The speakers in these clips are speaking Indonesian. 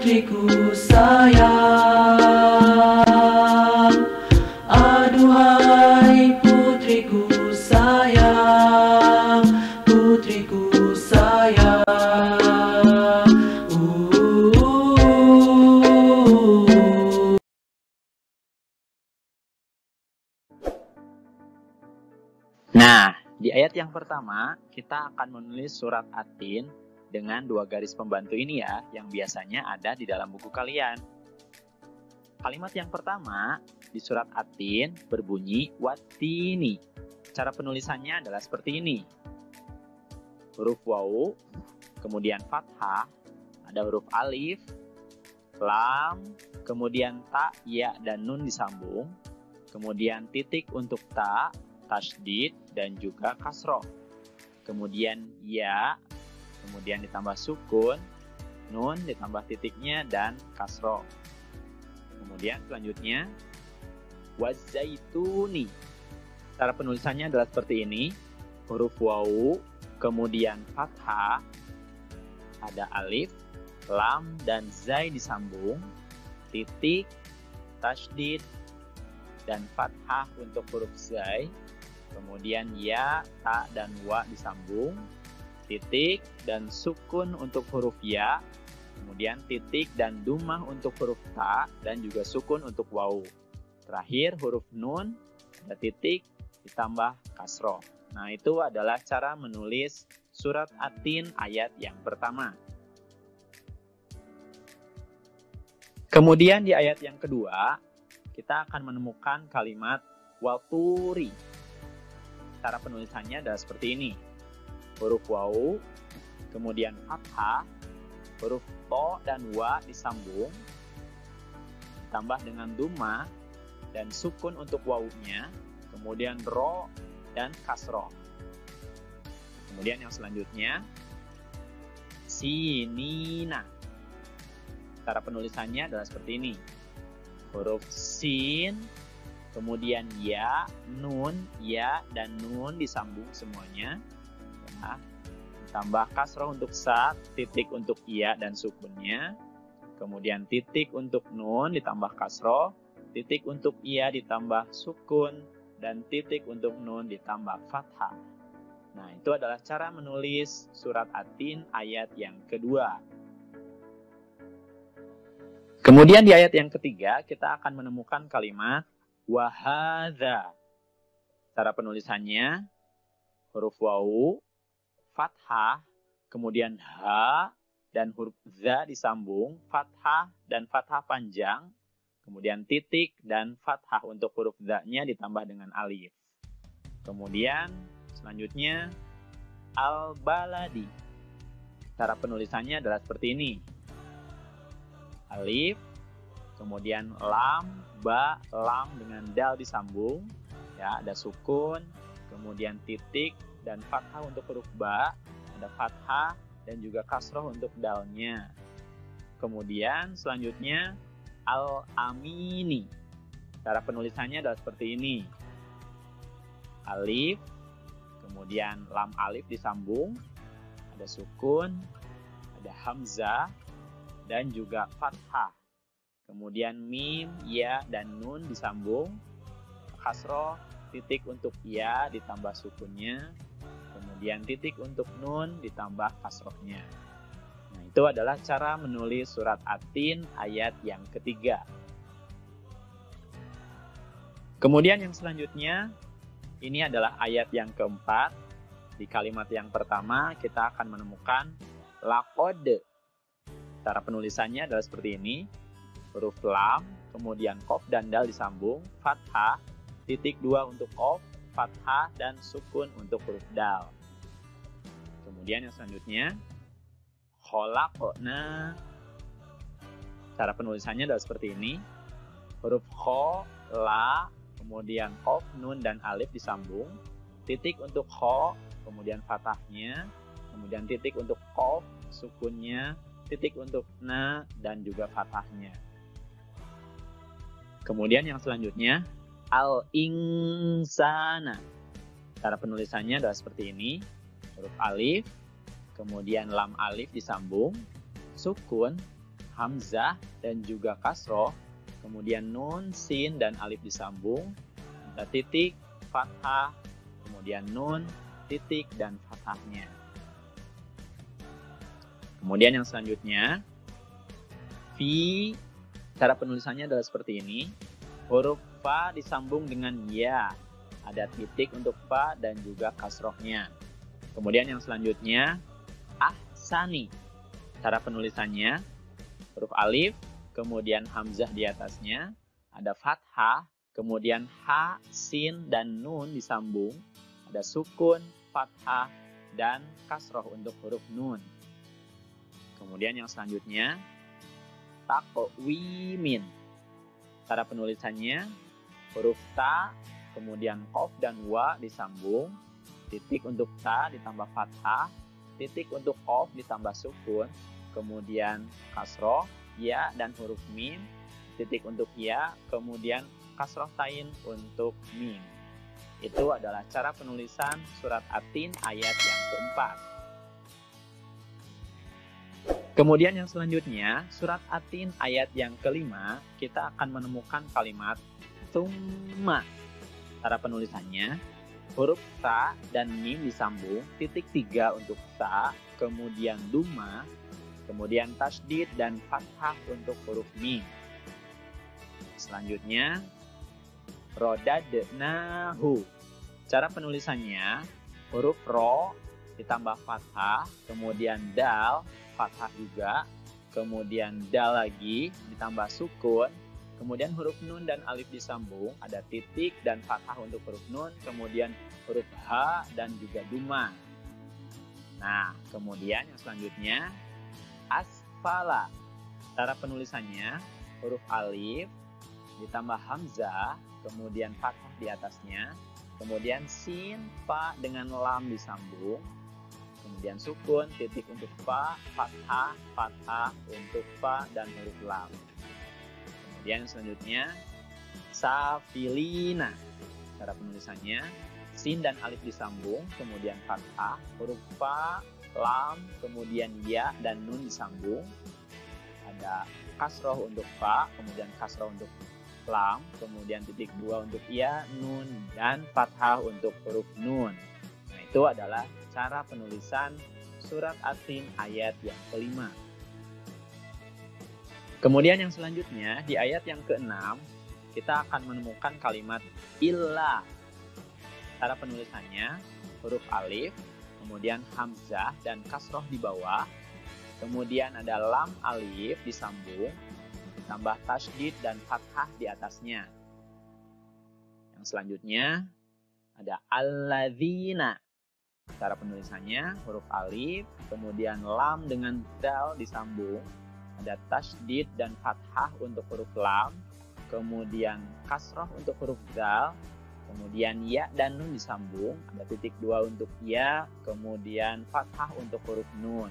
putriku sayang, aduhai putriku sayang, putriku sayang. Nah, di ayat yang pertama, kita akan menulis surat At-Tin dengan 2 garis pembantu ini ya, yang biasanya ada di dalam buku kalian. Kalimat yang pertama di surat At-Tin berbunyi Wattini. Cara penulisannya adalah seperti ini. Huruf waw, kemudian fathah, ada huruf alif, lam, kemudian ta, ya, dan nun disambung, kemudian titik untuk ta, tasydid, dan juga kasroh. Kemudian ya, kemudian ditambah sukun, nun ditambah titiknya, dan kasroh. Kemudian selanjutnya, wazaituni. Cara penulisannya adalah seperti ini. Huruf waw, kemudian fathah, ada alif, lam, dan zai disambung, titik, tasydid, dan fathah untuk huruf zai. Kemudian ya, ta, dan wa disambung, titik, dan sukun untuk huruf ya, kemudian titik dan dumah untuk huruf ta, dan juga sukun untuk waw. Terakhir huruf nun, ada titik, ditambah kasroh. Nah, itu adalah cara menulis surat At-Tin ayat yang pertama. Kemudian di ayat yang kedua, kita akan menemukan kalimat waturi. Cara penulisannya adalah seperti ini. Huruf waw, kemudian fathah, huruf to dan wa disambung, ditambah dengan dumma dan sukun untuk wawunya, kemudian ro dan kasroh. Kemudian yang selanjutnya, sinina. Cara penulisannya adalah seperti ini. Huruf sin, kemudian ya, nun, ya, dan nun disambung semuanya. Ya. Ditambah kasroh untuk sa, titik untuk ya dan sukunnya. Kemudian titik untuk nun ditambah kasroh, titik untuk ya ditambah sukun, dan titik untuk nun ditambah fathah. Nah, itu adalah cara menulis surat At-Tin ayat yang kedua. Kemudian di ayat yang ketiga, kita akan menemukan kalimat wahadza. Cara penulisannya, huruf waw, fathah, kemudian ha, dan huruf za disambung, fathah dan fathah panjang, kemudian titik dan fathah untuk huruf za-nya ditambah dengan alif. Kemudian selanjutnya, al-baladi. Cara penulisannya adalah seperti ini. Alif, kemudian lam, ba, lam dengan dal disambung, ya, ada sukun, kemudian titik dan fathah untuk huruf ba, ada fathah dan juga kasroh untuk dalnya. Kemudian selanjutnya al-amini. Cara penulisannya adalah seperti ini. Alif, kemudian lam alif disambung, ada sukun, ada hamzah, dan juga fathah. Kemudian mim, ya, dan nun disambung, kasroh, titik untuk ya ditambah sukunnya, kemudian titik untuk nun ditambah kasrohnya. Nah, itu adalah cara menulis surat At-Tin ayat yang ketiga. Kemudian yang selanjutnya, ini adalah ayat yang keempat. Di kalimat yang pertama, kita akan menemukan laqad. Cara penulisannya adalah seperti ini. Huruf lam, kemudian qaf dan dal disambung, fathah, titik 2 untuk qaf, fathah, dan sukun untuk huruf dal. Kemudian yang selanjutnya, khalaqna. Cara penulisannya adalah seperti ini. Huruf kho, la, kemudian qaf, nun, dan alif disambung, titik untuk kho, kemudian fathahnya, kemudian titik untuk qaf, sukunnya, titik untuk na, dan juga fathahnya. Kemudian yang selanjutnya, al-insana. Cara penulisannya adalah seperti ini. Huruf alif, kemudian lam alif disambung, sukun, hamzah dan juga kasroh, kemudian nun, sin, dan alif disambung, ada titik, fathah, kemudian nun, titik, dan fathahnya. Kemudian yang selanjutnya, fi, cara penulisannya adalah seperti ini. Huruf fa disambung dengan ya, ada titik untuk fa dan juga kasrohnya. Kemudian yang selanjutnya, ahsani. Cara penulisannya, huruf alif, kemudian hamzah di atasnya, ada fathah, kemudian ha, sin, dan nun disambung, ada sukun, fathah, dan kasroh untuk huruf nun. Kemudian yang selanjutnya, taqwimin. Cara penulisannya, huruf ta, kemudian qaf dan wa disambung, titik untuk ta ditambah fathah, titik untuk qaf ditambah sukun, kemudian kasroh, ya dan huruf mim, titik untuk ya, kemudian kasroh tain untuk mim. Itu adalah cara penulisan surat At-Tin ayat yang keempat. Kemudian yang selanjutnya, surat At-Tin ayat yang kelima, kita akan menemukan kalimat tsumma. Cara penulisannya, huruf ta dan mim disambung, titik 3 untuk ta, kemudian duma, kemudian tasydid dan fathah untuk huruf mim. Selanjutnya, rodadnahu. Cara penulisannya, huruf ro ditambah fathah, kemudian dal, fathah juga, kemudian dal lagi, ditambah sukun, kemudian huruf nun dan alif disambung, ada titik dan fathah untuk huruf nun, kemudian huruf ha dan juga duma. Nah, kemudian yang selanjutnya, asfala. Cara penulisannya, huruf alif, ditambah hamzah, kemudian fathah di atasnya, kemudian sin, fa dengan lam disambung, kemudian sukun, titik untuk fa, fathah, fathah untuk fa dan huruf lam. Kemudian selanjutnya, safilina. Cara penulisannya, sin dan alif disambung, kemudian fathah, huruf fa, lam, kemudian ya dan nun disambung. Ada kasroh untuk fa, kemudian kasroh untuk lam, kemudian titik 2 untuk ya, nun, dan fathah untuk huruf nun. Nah, itu adalah cara penulisan surat At-Tin ayat yang kelima. Kemudian yang selanjutnya, di ayat yang keenam, kita akan menemukan kalimat illa. Cara penulisannya, huruf alif, kemudian hamzah dan kasroh di bawah, kemudian ada lam alif disambung, ditambah tasydid dan fathah di atasnya. Yang selanjutnya, ada alladzina. Cara penulisannya, huruf alif, kemudian lam dengan dal disambung, ada tasydid dan fathah untuk huruf lam, kemudian kasroh untuk huruf dal, kemudian ya dan nun disambung, ada titik 2 untuk ya, kemudian fathah untuk huruf nun.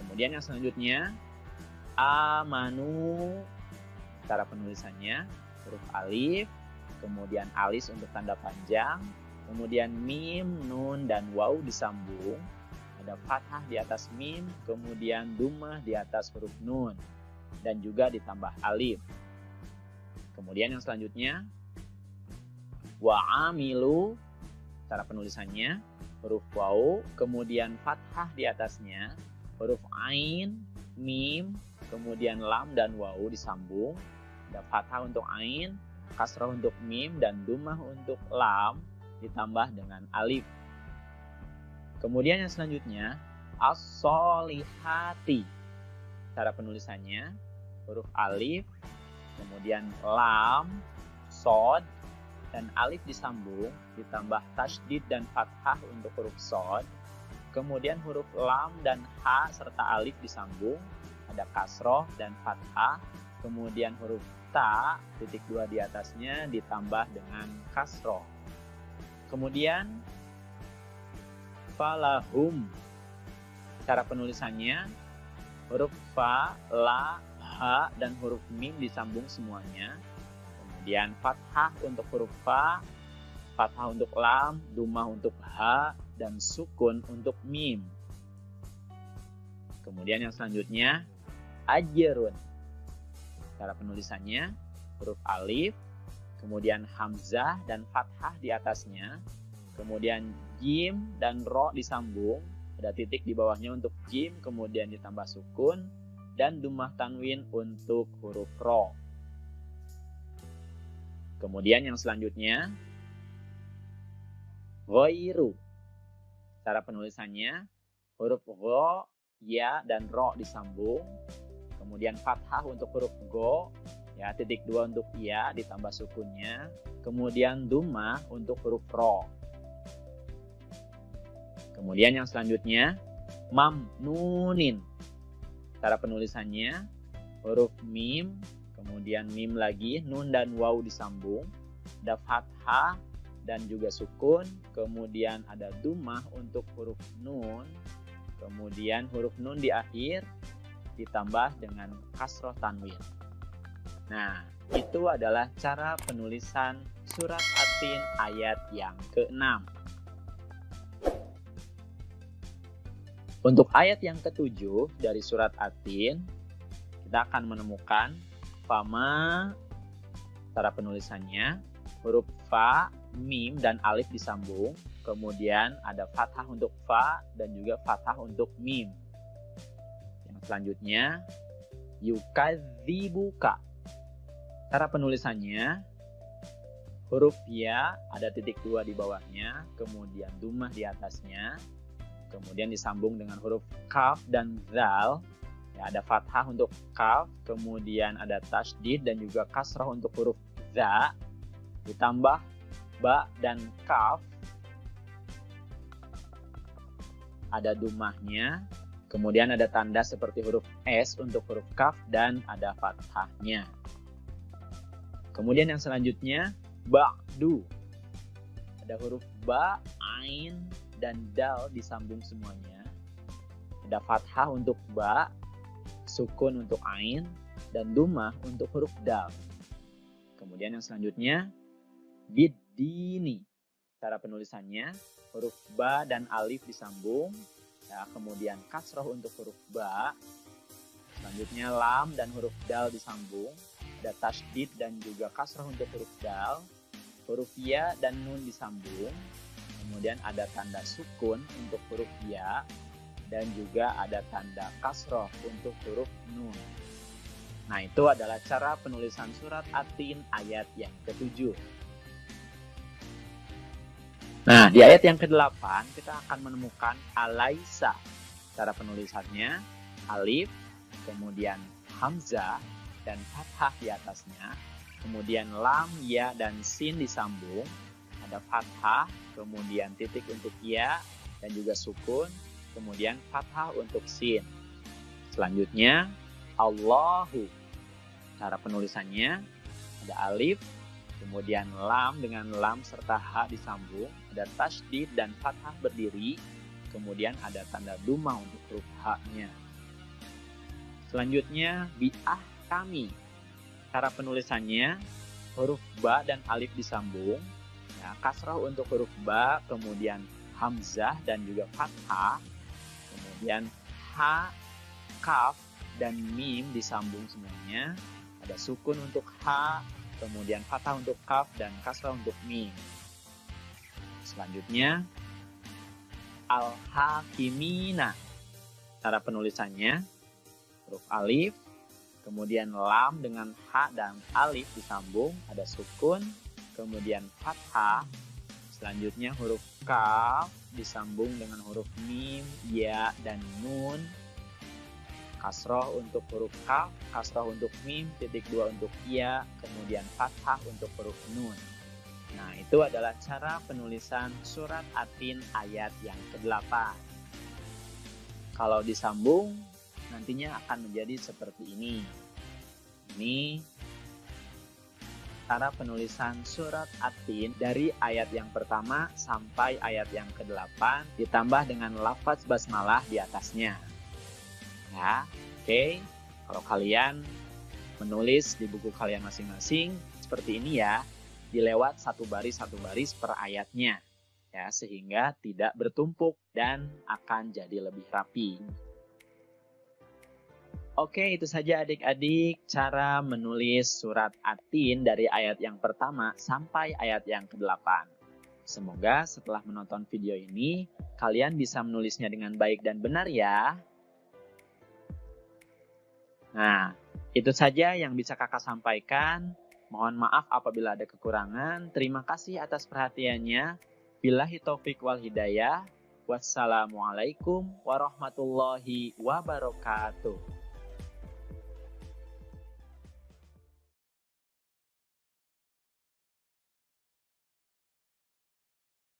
Kemudian yang selanjutnya, amanu. Cara penulisannya, huruf alif, kemudian alis untuk tanda panjang, kemudian mim, nun, dan waw disambung, ada fathah di atas mim, kemudian dumah di atas huruf nun, dan juga ditambah alif. Kemudian yang selanjutnya, wa'amilu. Cara penulisannya, huruf waw, kemudian fathah di atasnya, huruf ain, mim, kemudian lam dan waw disambung, ada fathah untuk ain, kasrah untuk mim, dan dumah untuk lam, ditambah dengan alif. Kemudian yang selanjutnya, as-solihati. Cara penulisannya, huruf alif, kemudian lam, sod, dan alif disambung, ditambah tasydid dan fathah untuk huruf sod, kemudian huruf lam dan ha serta alif disambung, ada kasroh dan fathah, kemudian huruf ta, titik 2 di atasnya ditambah dengan kasroh. Kemudian falahum. Cara penulisannya, huruf fa, la, ha, dan huruf mim disambung semuanya. Kemudian fathah untuk huruf fa, fathah untuk lam, dumah untuk ha, dan sukun untuk mim. Kemudian yang selanjutnya, ajrun. Cara penulisannya huruf alif, kemudian hamzah dan fathah di atasnya, kemudian jim dan ro disambung, ada titik di bawahnya untuk jim, kemudian ditambah sukun, dan dhammah tanwin untuk huruf ro. Kemudian yang selanjutnya ghairu. Cara penulisannya huruf gho, ya dan ro disambung, kemudian fathah untuk huruf go, ya, titik 2 untuk ya ditambah sukunnya, kemudian dhammah untuk huruf ro. Kemudian yang selanjutnya mamnunin. Cara penulisannya huruf mim, kemudian mim lagi, nun dan waw disambung, ada fathah dan juga sukun, kemudian ada dhammah untuk huruf nun, kemudian huruf nun di akhir ditambah dengan kasroh tanwin. Nah, itu adalah cara penulisan surat At-Tin ayat yang ke-6. Untuk ayat yang ke-7 dari surat At-Tin, kita akan menemukan fama. Cara penulisannya huruf fa, mim, dan alif disambung, kemudian ada fathah untuk fa dan juga fathah untuk mim. Yang selanjutnya yukadzibuka. Cara penulisannya huruf ya, ada titik 2 di bawahnya, kemudian dhammah di atasnya, kemudian disambung dengan huruf kaf dan zal, ya, ada fathah untuk kaf, kemudian ada tasydid dan juga kasrah untuk huruf za, ditambah ba dan kaf, ada dhammahnya, kemudian ada tanda seperti huruf S untuk huruf kaf dan ada fathahnya. Kemudian yang selanjutnya ba'du. Ada huruf ba, ain, dan dal disambung semuanya. Ada fathah untuk ba, sukun untuk ain, dan dhammah untuk huruf dal. Kemudian yang selanjutnya biddini. Cara penulisannya huruf ba dan alif disambung, ya, kemudian kasroh untuk huruf ba. Selanjutnya lam dan huruf dal disambung, ada tasydid dan juga kasroh untuk huruf dal, huruf ya dan nun disambung, kemudian ada tanda sukun untuk huruf ya, dan juga ada tanda kasroh untuk huruf nun. Nah, itu adalah cara penulisan surat At-Tin ayat yang ke-7. Nah, di ayat yang ke-8 kita akan menemukan alaisa. Cara penulisannya alif, kemudian hamzah, dan fathah di atasnya, kemudian lam, ya, dan sin disambung, ada fathah, kemudian titik untuk ya, dan juga sukun, kemudian fathah untuk sin. Selanjutnya, Allahu. Cara penulisannya, ada alif, kemudian lam dengan lam serta ha disambung, ada tasydid dan fathah berdiri, kemudian ada tanda dhammah untuk huruf ha-nya. Selanjutnya, bi'ah kami. Cara penulisannya huruf ba dan alif disambung, ya, kasrah untuk huruf ba, kemudian hamzah dan juga fathah, kemudian ha, kaf, dan mim disambung semuanya, ada sukun untuk ha, kemudian fathah untuk kaf, dan kasrah untuk mim. Selanjutnya al-hakimina. Cara penulisannya huruf alif, kemudian lam dengan ha dan alif disambung, ada sukun, kemudian fathah. Selanjutnya huruf kaf disambung dengan huruf mim, ya, dan nun. Kasroh untuk huruf kaf, kasroh untuk mim, titik 2 untuk ya, kemudian fathah untuk huruf nun. Nah, itu adalah cara penulisan surat At-Tin ayat yang ke-8. Kalau disambung, nantinya akan menjadi seperti ini. Ini cara penulisan surat At-Tin dari ayat yang pertama sampai ayat yang ke-8 ditambah dengan lafaz basmalah di atasnya. Ya, oke. Kalau kalian menulis di buku kalian masing-masing seperti ini ya, dilewat satu baris per ayatnya, ya, sehingga tidak bertumpuk dan akan jadi lebih rapi. Oke, itu saja adik-adik cara menulis surat At-Tin dari ayat yang pertama sampai ayat yang ke-8. Semoga setelah menonton video ini, kalian bisa menulisnya dengan baik dan benar ya. Nah, itu saja yang bisa kakak sampaikan. Mohon maaf apabila ada kekurangan. Terima kasih atas perhatiannya. Billahi taufik wal hidayah. Wassalamualaikum warahmatullahi wabarakatuh.